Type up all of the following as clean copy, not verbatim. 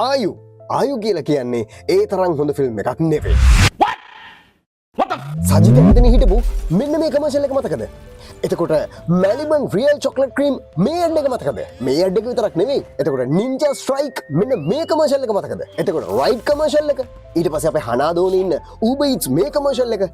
ආයු කියලා කියන්නේ ඒ තරම් හොඳ ෆිල්ම් එකක් නෙවෙයි. සජිත මෙතන හිටපු මෙන්න මේ කමර්ෂල් එක මතකද? එතකොට මැලිබන් රියල් චොක්ලට් ක්‍රීම් මේ ඇඩ් එක මතකද? මේ ඇඩ් එක විතරක් නෙවෙයි. එතකොට නින්ජා ස්ට්‍රයික් මෙන්න මේ කමර්ෂල් එක මතකද? එතකොට රයිඩ් කමර්ෂල් එක. ඊට පස්සේ අපේ හනාදෝනේ ඉන්න Uber Eats මේ කමර්ෂල් එක.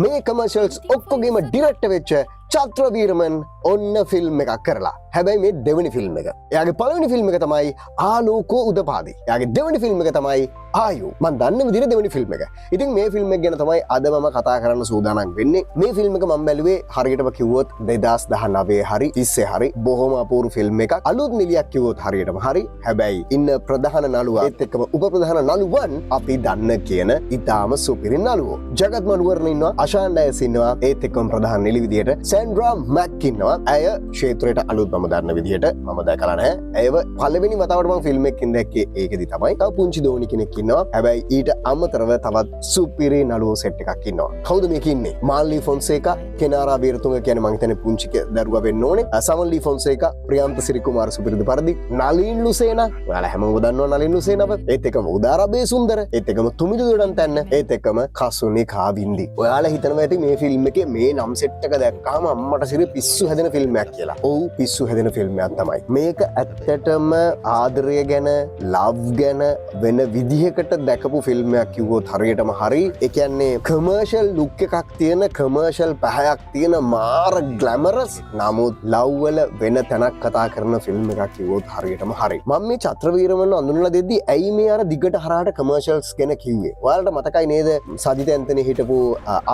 මේ කමර්ෂල්ස් ඔක්කොගෙම ඩිරෙක්ට් වෙච්ච චත්‍රවීරමන් ඔන්න ෆිල්ම් එකක් කරලා. හැබැයි මේ දෙවෙනි ෆිල්ම් එක. එයාගේ පළවෙනි ෆිල්ම් එක තමයි ආලෝකෝ උදපාදි. එයාගේ දෙවෙනි ෆිල්ම් එක තමයි ආයු. මම දන්න විදිහට දෙවෙනි ෆිල්ම් එක. ඉතින් මේ ෆිල්ම් එක ගැන තමයි අද මම කතා කරන්න සූදානම් වෙන්නේ. මේ ෆිල්ම් එක මම බැලුවේ හරියටම කිව්වොත් 2019 හරි 20 හරි බොහොම අපූර්ව ෆිල්ම් එකක්. අලුත් නිලියක් කිව්වොත් හරියටම හරි. හැබැයි ඉන්න ප්‍රධාන නළුවා ඒත් එක්කම උප ප්‍රධාන නළුවන් අපි දන්න කියන ඉතාම සුපිරි නළුවෝ. ජගත් මනුවරණ ඉන්නවා, අෂාන් ඩයස් ඉන්නවා, ඒත් එක්කම ප්‍රධාන නිලි විදියට සැන්ඩ්‍රා මැක් ඉන්නවා. ඇය ක්ෂේත්‍රයට අලුත් මම දන්න විදිහට මම දැකලා නැහැ. ඇයව පළවෙනි වතාවට මම ෆිල්ම් එකකින් දැක්කේ ඒකෙදි තමයි. තව පුංචි දෝනි කෙනෙක් ඉන්නවා. හැබැයි ඊට අමතරව තවත් සුපිරි නළුවෝ සෙට් එකක් ඉන්නවා. කවුද මේක ඉන්නේ? මාල්ලි ෆොන්සේකා, කෙනාරා බීරතුංග කියන්නේ මං හිතන්නේ පුංචි දරුවා වෙන්න ඕනේ. සමන්ලි ෆොන්සේකා, ප්‍රියන්ත සිරිකුමාර සුපිරිදු පරිදි, නලින් ලුසේනා. ඔයාලා හැමෝම දන්නවා නලින් ලුසේනාව. ඒත් එක්කම උදාරා බේසුන්දර, ඒත් එක්කම තුමිදු දොඩන් තැන්න, ඒත් එක්කම කසුනි කාවින්දි. ඔයාලා හිතනවා ඇති මේ ෆිල්ම් එකේ මේ නම් සෙට් එක දැක්කාම අම්මට සිරි පිස්සු හැදෙන ෆිල්ම් එකක් කියලා. ඔව් පිස්සු හැදෙන ෆිල්ම් එකක් තමයි. මේක ඇත්තටම ආදරය ගැන, ලව් ගැන වෙන විදිහකට දැකපු ෆිල්ම් එකක් කිව්වොත් හරියටම හරි. ඒ කියන්නේ කමර්ෂල් ලුක් එකක් තියෙන, කමර්ෂල් පැහැයක් තියෙන මාර ග්ලැමරස් නමුත් ලව් වල වෙන තැනක් කතා කරන ෆිල්ම් එකක් කිව්වොත් හරියටම හරි. මම මේ චත්‍රවීරමන් අඳුනලා දෙද්දි ඇයි මේ අර දිගට හරහාට කමර්ෂල්ස් ගැන කිව්වේ? ඔයාලට මතකයි නේද සජිත ඇන්තනි හිටපු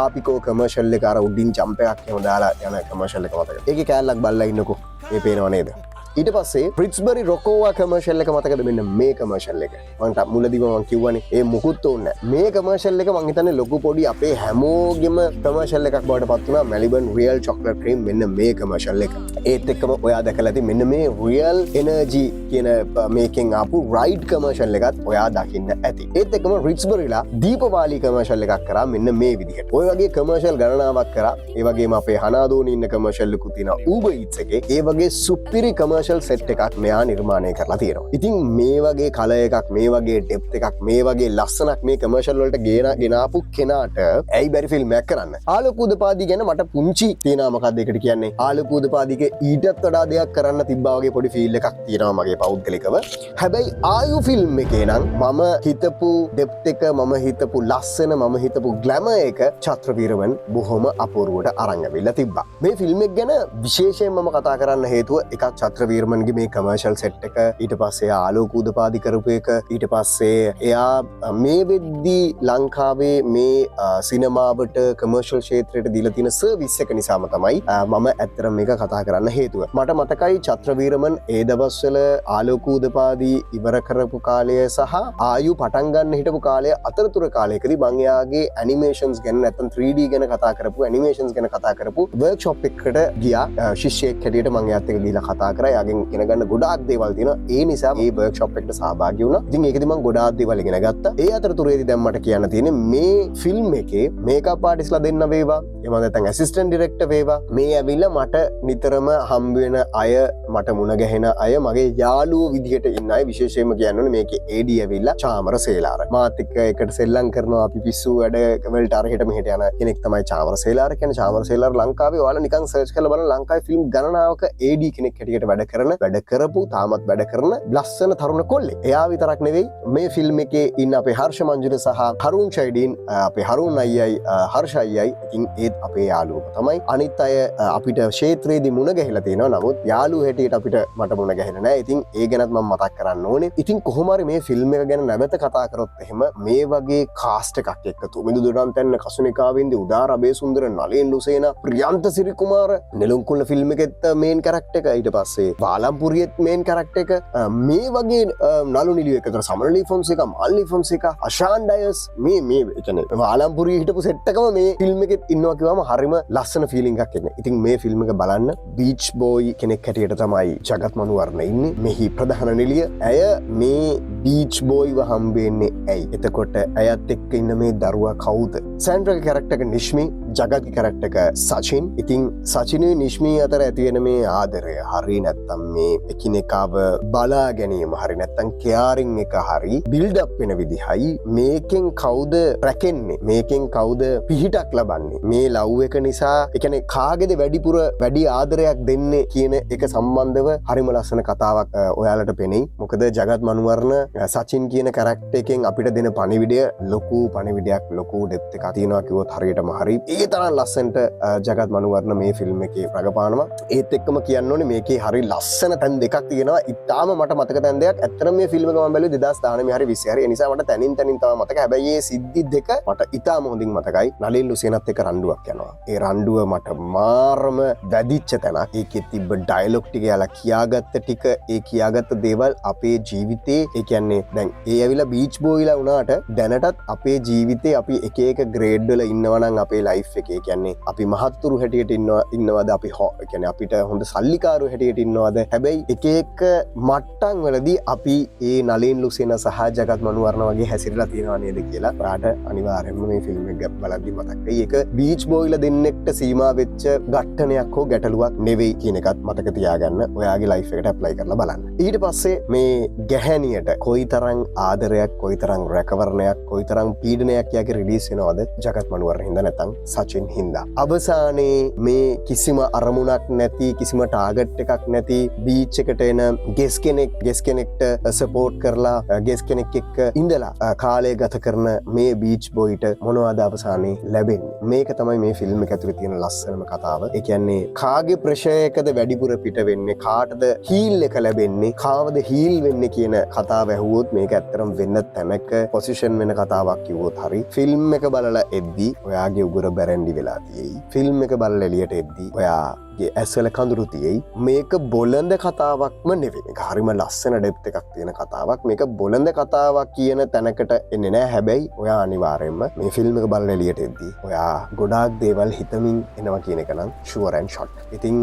ආපිකෝ කමර්ෂල් එක අර උඩින් ජම්ප් එකක් එහෙම දාලා යන කමර්ෂල් එක මතකද? ඒකේ කෑල්ලක් බල්ලා ඉන්නකෝ. ඒ පේනව නේද? ඊට පස්සේ ප්‍රිට්ස්බරි රොකෝවා කමර්ෂල් එක මතකද? මෙන්න මේ කමර්ෂල් එක. මන්ට මුලදීම මම කිව්වනේ ඒ මුකුත් ඕනේ නැහැ. මේ කමර්ෂල් එක මං හිතන්නේ ලොකු පොඩි අපේ හැමෝගෙම කමර්ෂල් එකක් බවට පත් වුණා. මැලිබන් රියල් චොක්ලට් ක්‍රීම් මෙන්න මේ කමර්ෂල් එක. ඒත් එක්කම ඔයා දැකලා ඇති මෙන්න මේ රියල් එනර්ජි කියන මේකෙන් ආපු රයිඩ් කමර්ෂල් එකත් ඔයා දකින්න ඇති. ඒත් එක්කම රිට්ස්බරිලා දීපවාලි කමර්ෂල් එකක් කරා මෙන්න මේ විදිහට. ඔය වගේ කමර්ෂල් ගණනාවක් කරා. ඒ වගේම අපේ හනාදෝනේ ඉන්න කමර්ෂල් එකකුත් තියෙනවා Uber Eats එකේ. ඒ වගේ සුපිරි කමර්ෂල් සෙට් එකක් මෙයා නිර්මාණය කරලා තියෙනවා. ඉතින් මේ වගේ කලර් එකක්, මේ වගේ ඩෙප්ත් එකක්, මේ වගේ ලස්සනක් මේ කමර්ෂල් වලට ගෙනාපු කෙනාට ඇයි බැරි ෆිල්ම් එකක් කරන්න? ආලෝක උදපාදි ගැන මට පුංචි තියෙනවා. මොකක්ද ඒකට කියන්නේ? ආලෝක උදපාදිගේ ඊටත් වඩා දෙයක් කරන්න තිබ්බා වගේ පොඩි ෆීල් එකක් තියෙනවා මගේ පෞද්ගලිකව. හැබැයි ආයු ෆිල්ම් එකේ නම් මම හිතපු ඩෙප්ත් එක, මම හිතපු ලස්සන, මම හිතපු ග්ලැමර් එක චත්‍රවීරමන් බොහොම අපූර්වට අරන් ඇවිල්ලා තිබ්බා. මේ ෆිල්ම් එක ගැන විශේෂයෙන් මම කතා කරන්න හේතුව එකක් චත්‍රවීරමන්ගේ මේ කමර්ෂල් සෙට් එක, ඊට පස්සේ ආලෝක උදපාදි කරපු එක, ඊට පස්සේ එයා මේ වෙද්දී ලංකාවේ මේ සිනමාවට කමර්ෂල් ක්ෂේත්‍රයට දීලා තියෙන සර්විස් එක නිසාම තමයි මම ඇත්තටම මේක කතා කරන්න හේතුව. මට මතකයි චත්‍රවීරමන් ඒ දවස්වල ආලෝක උදපාදි ඉවර කරපු කාලය සහ ආයු පටන් ගන්න හිටපු කාලය අතරතුර කාලයකදී මම එයාගේ ඇනිමේෂන්ස් ගැන නැත්නම් 3D ගැන කතා කරපු, ඇනිමේෂන්ස් ගැන කතා කරපු වර්ක්ෂොප් එකකට ගියා. ශිෂ්‍යයෙක් හැටියට මම එයාත් එක්ක ගිහලා කතා කරා. එයාගෙන් ඉගෙන ගන්න ගොඩාක් දේවල් තියෙනවා. ඒ නිසා මේ වර්ක්ෂොප් එකට සහභාගී වුණා. ඉතින් ඒකෙදි මම ගොඩාක් දේවල් ඉගෙන ගත්තා. ඒ අතරතුරේදී දැන් මට කියන්න තියෙන්නේ මේ ෆිල්ම් එකේ මේකප් ආටිස්ලා දෙන්න වේවා, එහෙම නැත්නම් ඇසිස්ටන්ට් ඩිරෙක්ටර් වේවා, මේ ඇවිල්ලා මට නිතරම හම්බ වෙන අය, මට මුණ ගැහෙන අය, මගේ යාළුවෝ විදිහට ඉන්න අය. විශේෂයෙන්ම කියන්න ඕනේ මේකේ AD ඇවිල්ලා චාමර සේලාර. මාත් එක්ක එකට සෙල්ලම් කරනවා. අපි පිස්සු වැඩ වලට අරහෙට මෙහෙට යන කෙනෙක් තමයි චාමර සේලාර කියන්නේ. චාමර සේලාර ලංකාවේ ඔයාලා නිකන් සර්ච් කරලා බලන්න ලංකාවේ ෆිල්ම් ගණනාවක AD කෙනෙක් හැටියට වැඩ කරපු, තාමත් වැඩ කරන ලස්සන තරුණ කොල්ලෙක්. එයා විතරක් නෙවෙයි මේ ෆිල්ම් එකේ ඉන්න අපේ හර්ෂ මංජුල සහ හරුන් ෂයිඩීන්, අපේ හරුන් අයියයි, හර්ෂ අයියයි. ඉතින් ඒත් අපේ යාළුවෝ තමයි. අනිත් අය අපිට ක්ෂේත්‍රයේදී මුණ ගැහිලා තියෙනවා. නමුත් යාළුවෝ හැටියට අපිට මට මුණ ගැහෙලා නැහැ. ඉතින් ඒ ගැනත් මම මතක් කරන්න ඕනේ. ඉතින් කොහොම හරි මේ ෆිල්ම් එක ගැන නැවත කතා කරොත් එහෙම මේ වගේ කාස්ට් එකක් එක්ක තුමිදු දොඩන් තැන්න, කසුනිකාවින්දි, උදාරා බේසුන්දර, නලින් ලුසේනා, ප්‍රියන්ත සිරිකුමාර, නෙළුම්කුල්ල ෆිල්ම් එකෙත් මේන් කැරක්ටර් එක, ඊට පස්සේ වාලම්පුරියෙත් මේන් කැරක්ටර් එක, මේ වගේ නළු නිලියෝ එකතර සමනලි ෆොන්සේකා, මාල්ලි ෆොන්සේකා, අෂාන් ඩයස්, මේ කියන්නේ වාලම්පුරියේ හිටපු සෙට් එකම මේ ෆිල්ම් එකෙත් ඉන්නවා කිව්වම හරිම ලස්සන ෆීලිං එකක් එන්නේ. ඉතින් මේ ෆිල්ම් එක බලන්න බීච් බෝයි කෙනෙක් හැටියට තමයි ජගත් මනුවරණ ඉන්නේ. මෙහි ප්‍රධාන නිලිය. ඇය මේ බීච් බෝයිව හම්බෙන්නේ ඇයි? එතකොට ඇයත් එක්ක ඉන්න මේ දරුවා කවුද? සෑන්ඩ්‍රාගේ කැරක්ටර් එක නිශ්මි, ජගත්ගේ කැරක්ටර් එක සචින්. ඉතින් සචිනුයි නිශ්මී අතර ඇති වෙන මේ ආදරය හරි නැත්තම් මේ එකිනෙකාව බලා ගැනීම හරි නැත්තම් කෙයාරින් එක හරි බිල්ඩ් අප් වෙන විදිහයි මේකෙන් කවුද රැකෙන්නේ, මේකෙන් කවුද පිහිටක් ලබන්නේ, මේ ලව් එක නිසා ඒ කියන්නේ කාගේද වැඩිපුර වැඩි ආදරයක් දෙන්නේ කියන එක සම්බන්ධව හරිම ලස්සන කතාවක් ඔයාලට පෙනෙයි. මොකද ජගත් මනුවර්ණ සචින් කියන කැරක්ටර් එකෙන් අපිට දෙන පණිවිඩය ලොකු පණිවිඩයක්, ලොකු ඩෙප්ත් එකක් තියෙනවා කිව්වොත් හරියටම හරි. ඒ තරම් ලස්සනට ජගත් මනුවර්ණ මේ ෆිල්ම් එකේ රඟපානවා. ඒත් එක්කම කියන්න ඕනේ මේකේ හරි ලස්සන තැන් දෙකක් තියෙනවා. ඉතාලම මට මතක තැන් දෙකක්. ඇත්තටම මේ ෆිල්ම් එක මම බැලුවේ 2019 හරි 20 හරි. ඒ නිසා මට තනින් තනින් තමයි මතක. හැබැයි මේ සිද්ධි දෙක මට ඉතාම හොඳින් මතකයි. නලින් ලුසියනත් එක්ක රණ්ඩුවක් යනවා. ඒ රණ්ඩුව මට මාරම වැදිච්ච තැනක්. ඒකේ තිබ්බ ඩයලොග් ටික යාලා කියාගත්ත ටික, ඒ කියාගත්ත දේවල් අපේ ජීවිතේ, ඒ කියන්නේ දැන් ඒ ඇවිල්ලා බීච් බෝයිලා වුණාට දැනටත් අපේ ජීවිතේ අපි එක එක ග්‍රේඩ් වල ඉන්නවා නම් අපේ ලයිෆ් එකේ, ඒ කියන්නේ අපි මහත්තුරු හැටියට ඉන්නවද, අපි ඒ කියන්නේ අපිට හොඳ සල්ලිකාරු හැටියට ඉන්නවද, හැබැයි එක එක මට්ටම් වලදී අපි ඒ නලින් ලුසියන සහ ජගත් මනුවර්ණ වගේ හැසිරලා තියෙනවා නේද කියලා ඔයාට අනිවාර්යයෙන්ම මේ ෆිල්ම් එක බලද්දි මතක් වෙයි. ඒක බීච් බෝයිලා දෙන්නෙක්ට සීමා වෙච්ච ඝට්ටනයක් හෝ ගැටලුවක් නෙවෙයි කියන එකත් මතක තියාගන්න. ඔයාගේ ලයිෆ් එකට ඇප්ලයි කරලා බලන්න. ඊට පස්සේ මේ ගැහැණියට කොයිතරම් ආදරයක්, කොයිතරම් රැකවරණයක්, කොයිතරම් පීඩනයක් යාගේ රිලීස් වෙනවද ජගත් මනුවර්ණ හින්දා නැත්නම් සචින් හින්දා. අවසානයේ මේ කිසිම අරමුණක් නැති, කිසිම ටාගට් එකක් නැති බීච් එකට එන ගෙස් කෙනෙක්ට සපෝට් කරලා ගෙස් කෙනෙක් එක්ක ඉඳලා කාලය ගත කරන මේ බීච් බොයිට මොනවද අවසානයේ ලැබෙන්නේ? මේක තමයි මේ ෆිල්ම් එක ඇතුලේ තියෙන ලස්සනම කතාව. ඒ කියන්නේ කාගේ ප්‍රෙෂරයකද වැඩිපුර පිට වෙන්නේ, කාටද හීල් එක ලැබෙන්නේ, කාවද හීල් වෙන්නේ කියන කතාව ඇහුවොත් මේක ඇත්තටම වෙන්න තැනක පොසිෂන් වෙන කතාවක් කිව්වොත් හරි. ෆිල්ම් එක බලලා එද්දි ඔයාගේ උගුර බැරැන්ඩි වෙලා තියෙයි. ෆිල්ම් එක බලලා එළියට එද්දි ඔයාගේ ඇස්වල කඳුළු තියෙයි. මේක බොළඳ කතාවක්ම නෙවෙයි. මේක හරිම ලස්සන ඩෙප්ත් එකක් තියෙන කතාවක්. මේක බොළඳ කතාවක් කියන තැනකට එන්නේ නැහැ. හැබැයි ඔයා අනිවාර්යයෙන්ම මේ ෆිල්ම් එක බලලා එළියට එද්දි ඔයා ගොඩාක් දේවල් හිතමින් එනවා කියන එක නම් ෂුවර් ඇන්ඩ් ෂොට්. ඉතින්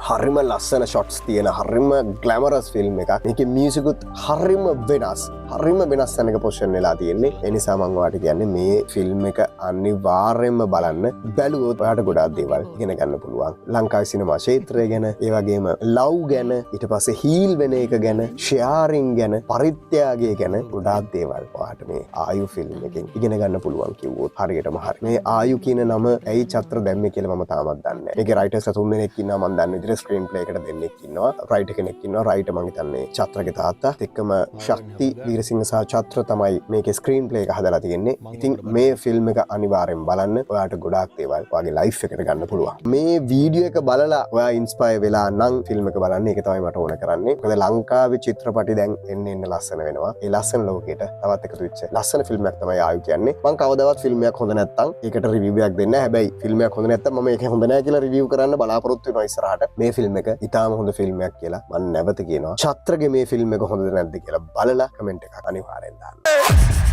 හරිම ලස්සන ෂොට්ස් තියෙන හරිම ග්ලැමරස් ෆිල්ම් එකක්. මේකේ මියුසිකුත් හරිම වෙනස්. හරිම වෙනස් තැනක පොසිෂන් වෙලා තියෙන්නේ. ඒ නිසා මම ඔයාලට කියන්නේ මේ ෆිල්ම් එක අනිවාර්යයෙන්ම බලන්න. බැලුවොත් ඔයාලට ගොඩාක් දේවල් ඉගෙන ගන්න පුළුවන්. ලංකාවේ සිනමා ක්ෂේත්‍රය ගැන, ඒ වගේම ලව් ගැන, ඊට පස්සේ හීල් වෙන එක ගැන, ෂෙයාරින් ගැන, පරිත්‍යාගය ගැන ගොඩාක් දේවල් ඔයාලට මේ ආයු ෆිල්ම් එකෙන් ඉගෙන ගන්න පුළුවන් කිව්වොත් හරියටම හරි. මේ ආයු කියන නම ඇයි චත්‍ර දැම්මේ කියලා මම තාමත් දන්නේ නැහැ. මේකේ රයිටර්ස්ලා 3 දෙනෙක් ඉන්නවා. මම දන්න විදිහට ස්ක්‍රීන් ප්ලේ එකට දෙන්නෙක් ඉන්නවා. රයිටර් කෙනෙක් ඉන්නවා. රයිටර් මම හිතන්නේ චත්‍රගේ තාත්තා. එක්කම ශක්ති වීරසිංහ සහ චත්‍ර තමයි මේකේ ස්ක්‍රීන් ප්ලේ එක හදලා තියෙන්නේ. ඉතින් මේ ෆිල්ම් එක අනිවාර්යෙන් බලන්න. ඔයාට ගොඩාක් දේවල් ඔයාගේ ලයිෆ් එකට ගන්න පුළුවන්. මේ වීඩියෝ එක බලලා ඔයා ඉන්ස්පයර් වෙලා නම් ෆිල්ම් එක බලන්න. ඒක තමයි මට ඕන කරන්නේ. මොකද ලංකාවේ චිත්‍රපටි දැන් එන්න ලස්සන වෙනවා. ඒ ලස්සන ලෝකෙට තවත් එකතු වෙච්ච ලස්සන ෆිල්ම් එකක් තමයි ආයු කියන්නේ. මම කවදාවත් ෆිල්ම් එකක් හොඳ නැත්තම් ඒකට රිවිව් එකක් දෙන්නේ නැහැ. හැබැයි ෆිල්ම් එකක් හොඳ නැත්තම් මම ඒක හොඳ නැහැ කියලා රිවිව් කරන්න බලාපොරොත්තු වෙනවා ඉස්සරහට. මේ ෆිල්ම් එක ඉතාම හොඳ ෆිල්ම් එකක් කියලා මම නැවත කියනවා. චත්‍රගේ මේ ෆිල්ම් එක හොඳද නැද්ද කියලා බලලා කමෙන්ට් එකක් අනිවාර්යෙන් දාන්න.